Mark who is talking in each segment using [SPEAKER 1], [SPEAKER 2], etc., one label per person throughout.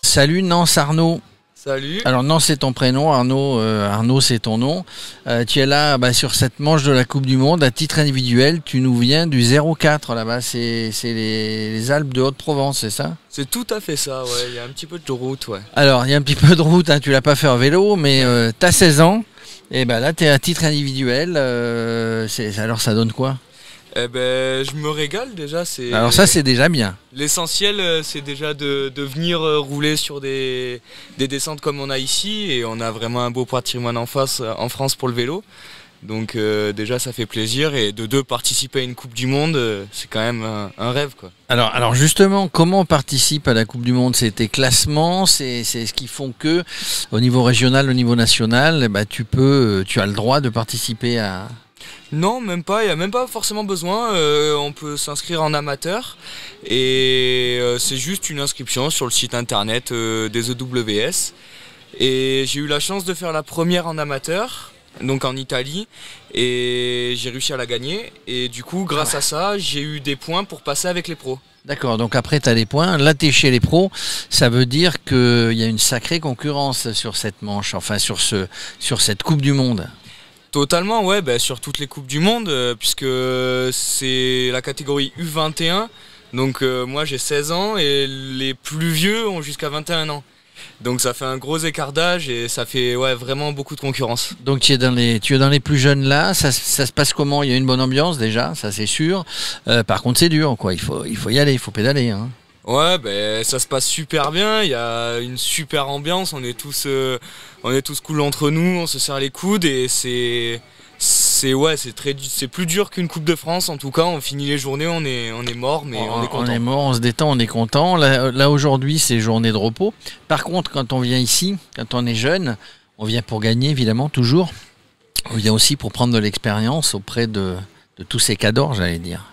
[SPEAKER 1] Salut Nance Arnaud.
[SPEAKER 2] Salut.
[SPEAKER 1] Alors Nance c'est ton prénom, Arnaud c'est ton nom. Tu es là sur cette manche de la Coupe du Monde à titre individuel. Tu nous viens du 04 là-bas, c'est les Alpes de Haute-Provence, c'est ça?
[SPEAKER 2] C'est tout à fait ça, ouais. Il y a un petit peu de route, ouais.
[SPEAKER 1] Alors il y a un petit peu de route, hein. Tu l'as pas fait en vélo, mais tu as 16 ans. Et ben là tu es à titre individuel. Alors ça donne quoi?
[SPEAKER 2] Eh ben, je me régale déjà.
[SPEAKER 1] Alors ça c'est déjà bien.
[SPEAKER 2] L'essentiel c'est déjà de venir rouler sur des descentes comme on a ici, et on a vraiment un beau patrimoine en France pour le vélo. Donc déjà ça fait plaisir, et de deux participer à une Coupe du Monde, c'est quand même un rêve, quoi.
[SPEAKER 1] Alors justement, comment on participe à la Coupe du Monde? C'est tes classements, c'est ce qui font que au niveau régional, au niveau national, tu as le droit de participer à...
[SPEAKER 2] Non, même pas, il n'y a même pas forcément besoin, on peut s'inscrire en amateur, et c'est juste une inscription sur le site internet des EWS. Et j'ai eu la chance de faire la première en amateur, donc en Italie, et j'ai réussi à la gagner, et du coup grâce à ça j'ai eu des points pour passer avec les pros.
[SPEAKER 1] D'accord, donc après tu as les points, là tu es chez les pros, ça veut dire qu'il y a une sacrée concurrence sur cette manche, enfin sur cette Coupe du Monde.
[SPEAKER 2] Totalement, ouais, sur toutes les Coupes du Monde, puisque c'est la catégorie U21, donc moi j'ai 16 ans et les plus vieux ont jusqu'à 21 ans. Donc ça fait un gros écart d'âge, et ça fait vraiment beaucoup de concurrence.
[SPEAKER 1] Donc tu es dans les plus jeunes là, ça se passe comment? Il y a une bonne ambiance déjà, ça c'est sûr. Par contre c'est dur, quoi. Il faut y aller, il faut pédaler, hein.
[SPEAKER 2] Ouais, ça se passe super bien, il y a une super ambiance, on est tous cool entre nous, on se serre les coudes, et c'est plus dur qu'une Coupe de France. En tout cas, on finit les journées, on est mort, mais on est content.
[SPEAKER 1] On est mort, on se détend, on est content. Là aujourd'hui, c'est journée de repos. Par contre, quand on vient ici, quand on est jeune, on vient pour gagner, évidemment, toujours. On vient aussi pour prendre de l'expérience auprès de tous ces cadors, j'allais dire.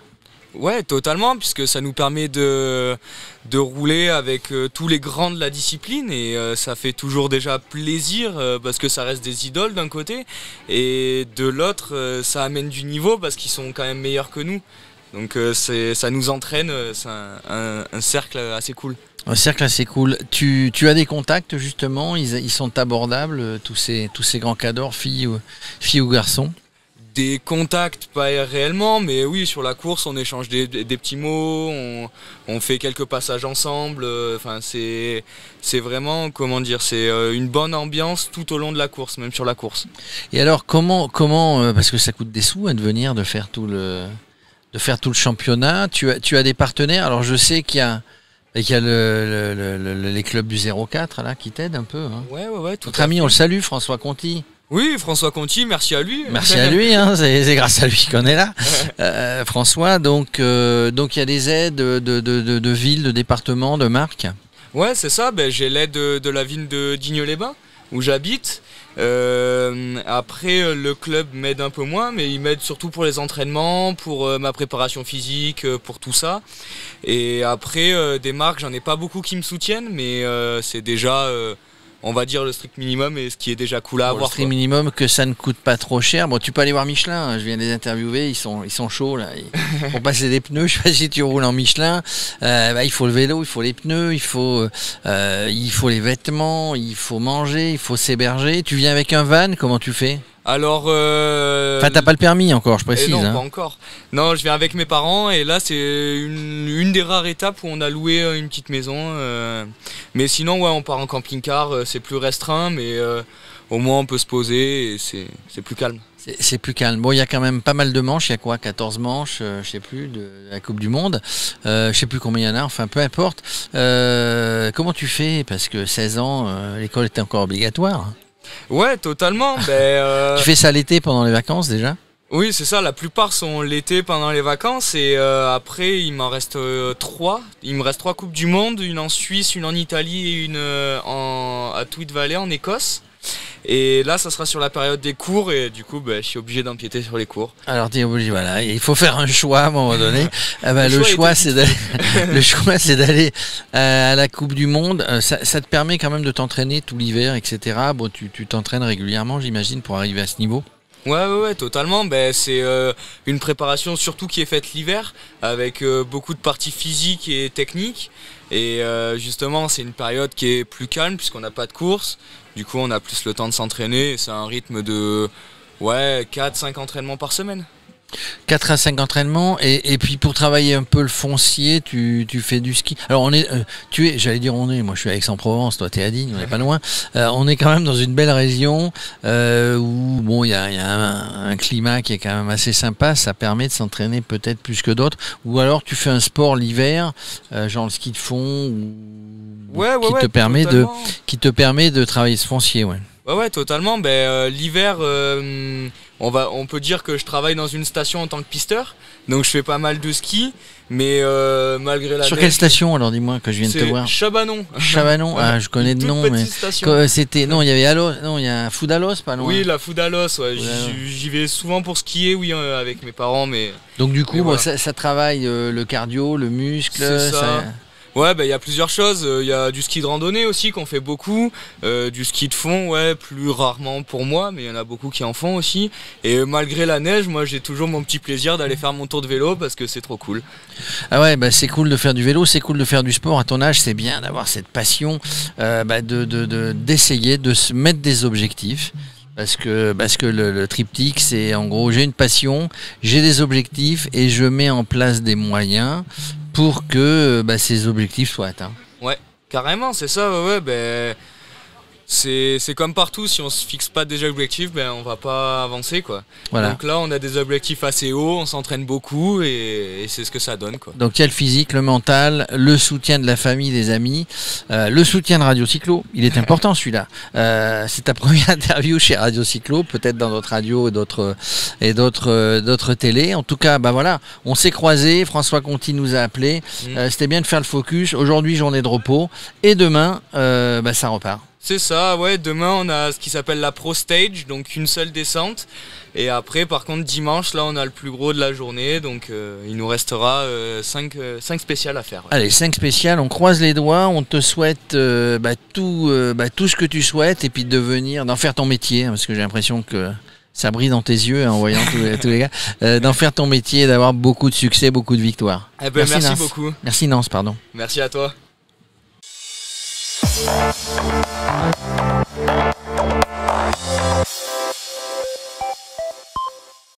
[SPEAKER 2] Ouais, totalement, puisque ça nous permet de rouler avec tous les grands de la discipline, et ça fait toujours déjà plaisir, parce que ça reste des idoles d'un côté, et de l'autre ça amène du niveau parce qu'ils sont quand même meilleurs que nous. Donc ça nous entraîne, c'est un cercle assez cool.
[SPEAKER 1] Un cercle assez cool. Tu as des contacts justement, ils sont abordables, tous ces grands cadors, filles ou garçons?
[SPEAKER 2] Des contacts, pas réellement, mais oui, sur la course, on échange des petits mots, on fait quelques passages ensemble. Enfin, c'est vraiment, comment dire, c'est une bonne ambiance tout au long de la course, même sur la course.
[SPEAKER 1] Et alors, comment parce que ça coûte des sous de venir, de faire tout le championnat. Tu as des partenaires. Alors, je sais qu'il y a les clubs du 04 là qui t'aident un peu, hein.
[SPEAKER 2] Ouais.
[SPEAKER 1] Notre ami, on le salue, François Conti.
[SPEAKER 2] Oui, François Conti, merci à lui.
[SPEAKER 1] Merci à lui, hein, c'est grâce à lui qu'on est là. François, donc il y a des aides de villes, de départements, de marques.
[SPEAKER 2] Ouais, c'est ça, j'ai l'aide de la ville de Digne-les-Bains, où j'habite. Après, le club m'aide un peu moins, mais il m'aide surtout pour les entraînements, pour ma préparation physique, pour tout ça. Et après, des marques, j'en ai pas beaucoup qui me soutiennent, mais c'est déjà... on va dire le strict minimum, et ce qui est déjà cool à avoir.
[SPEAKER 1] Le strict minimum, que ça ne coûte pas trop cher. Bon, tu peux aller voir Michelin, hein. Je viens de les interviewer, ils sont chauds là. Pour passer des pneus, je sais pas si tu roules en Michelin, il faut le vélo, il faut les pneus, il faut les vêtements, il faut manger, il faut s'héberger. Tu viens avec un van, comment tu fais?
[SPEAKER 2] Alors,
[SPEAKER 1] enfin, t'as pas le permis encore, je précise.
[SPEAKER 2] Non,
[SPEAKER 1] hein.
[SPEAKER 2] pas encore. Non, je viens avec mes parents, et là c'est une des rares étapes où on a loué une petite maison. Mais sinon, ouais, on part en camping-car, c'est plus restreint, mais au moins on peut se poser, et c'est plus calme.
[SPEAKER 1] C'est plus calme. Bon, il y a quand même pas mal de manches. Il y a quoi, 14 manches, je sais plus, de la Coupe du Monde. Je sais plus combien il y en a, enfin peu importe. Comment tu fais? Parce que 16 ans, l'école était encore obligatoire.
[SPEAKER 2] Ouais, totalement.
[SPEAKER 1] Tu fais ça l'été pendant les vacances déjà?
[SPEAKER 2] Oui, c'est ça, la plupart sont l'été pendant les vacances, et après il m'en reste 3. Il me reste 3 Coupes du Monde, une en Suisse, une en Italie et une à Tweed Valley en Écosse. Et là ça sera sur la période des cours, et du coup je suis obligé d'empiéter sur les cours.
[SPEAKER 1] Alors t'es obligé, voilà, il faut faire un choix à un moment donné. Le choix c'est d'aller à la Coupe du Monde. Ça te permet quand même de t'entraîner tout l'hiver, etc. Bon, tu t'entraînes régulièrement, j'imagine, pour arriver à ce niveau.
[SPEAKER 2] Ouais, totalement. Ben, c'est une préparation surtout qui est faite l'hiver, avec beaucoup de parties physiques et techniques. Et justement, c'est une période qui est plus calme puisqu'on n'a pas de course. Du coup, on a plus le temps de s'entraîner. C'est un rythme de 4-5 entraînements par semaine.
[SPEAKER 1] 4 à 5 entraînements et puis pour travailler un peu le foncier, tu fais du ski. Alors moi je suis à Aix-en-Provence, toi t'es à Digne, on n'est pas loin. On est quand même dans une belle région où bon il y a un climat qui est quand même assez sympa, ça permet de s'entraîner peut-être plus que d'autres. Ou alors tu fais un sport l'hiver, genre le ski de fond, qui te permet de travailler ce foncier, ouais.
[SPEAKER 2] Ouais, totalement. L'hiver, on peut dire que je travaille dans une station en tant que pisteur, donc je fais pas mal de ski, mais malgré la
[SPEAKER 1] Sur
[SPEAKER 2] neige,
[SPEAKER 1] quelle station alors, dis-moi, que je viens de te voir?
[SPEAKER 2] Chabanon.
[SPEAKER 1] Chabanon, je connais de nom, mais c'était il y avait il y a Foudalos, pas loin.
[SPEAKER 2] Oui, la Foudalos, ouais. J'y vais souvent pour skier, oui, avec mes parents, mais.
[SPEAKER 1] Donc du coup,
[SPEAKER 2] voilà.
[SPEAKER 1] ça travaille le cardio, le muscle.
[SPEAKER 2] C'est ça. Ouais, il y a plusieurs choses. Il y a du ski de randonnée aussi qu'on fait beaucoup, du ski de fond, plus rarement pour moi, mais il y en a beaucoup qui en font aussi. Et malgré la neige, moi j'ai toujours mon petit plaisir d'aller faire mon tour de vélo parce que c'est trop cool.
[SPEAKER 1] Ah ouais, c'est cool de faire du vélo, c'est cool de faire du sport. À ton âge, c'est bien d'avoir cette passion, d'essayer de se mettre des objectifs. Parce que le triptyque, c'est en gros, j'ai une passion, j'ai des objectifs et je mets en place des moyens pour que ces objectifs soient atteints.
[SPEAKER 2] Ouais, carrément, c'est ça, c'est comme partout, si on se fixe pas des objectifs, on va pas avancer, quoi. Voilà. Donc là, on a des objectifs assez hauts, on s'entraîne beaucoup et c'est ce que ça donne, quoi.
[SPEAKER 1] Donc il y a le physique, le mental, le soutien de la famille, des amis, le soutien de Radio Cyclo. Il est important celui-là. C'est ta première interview chez Radio Cyclo, peut-être dans d'autres radios et d'autres télés. En tout cas, voilà, on s'est croisés. François Conti nous a appelés. C'était bien de faire le focus. Aujourd'hui, journée de repos et demain, ça repart.
[SPEAKER 2] C'est ça, ouais. Demain, on a ce qui s'appelle la Pro Stage, donc une seule descente. Et après, par contre, dimanche, là, on a le plus gros de la journée. Donc, il nous restera 5 spéciales à faire. Ouais.
[SPEAKER 1] Allez, 5 spéciales. On croise les doigts. On te souhaite tout ce que tu souhaites et puis d'en faire ton métier. Parce que j'ai l'impression que ça brille dans tes yeux en voyant tous les gars. D'en faire ton métier et d'avoir beaucoup de succès, beaucoup de victoires.
[SPEAKER 2] Merci beaucoup.
[SPEAKER 1] Merci Nance, pardon.
[SPEAKER 2] Merci à toi.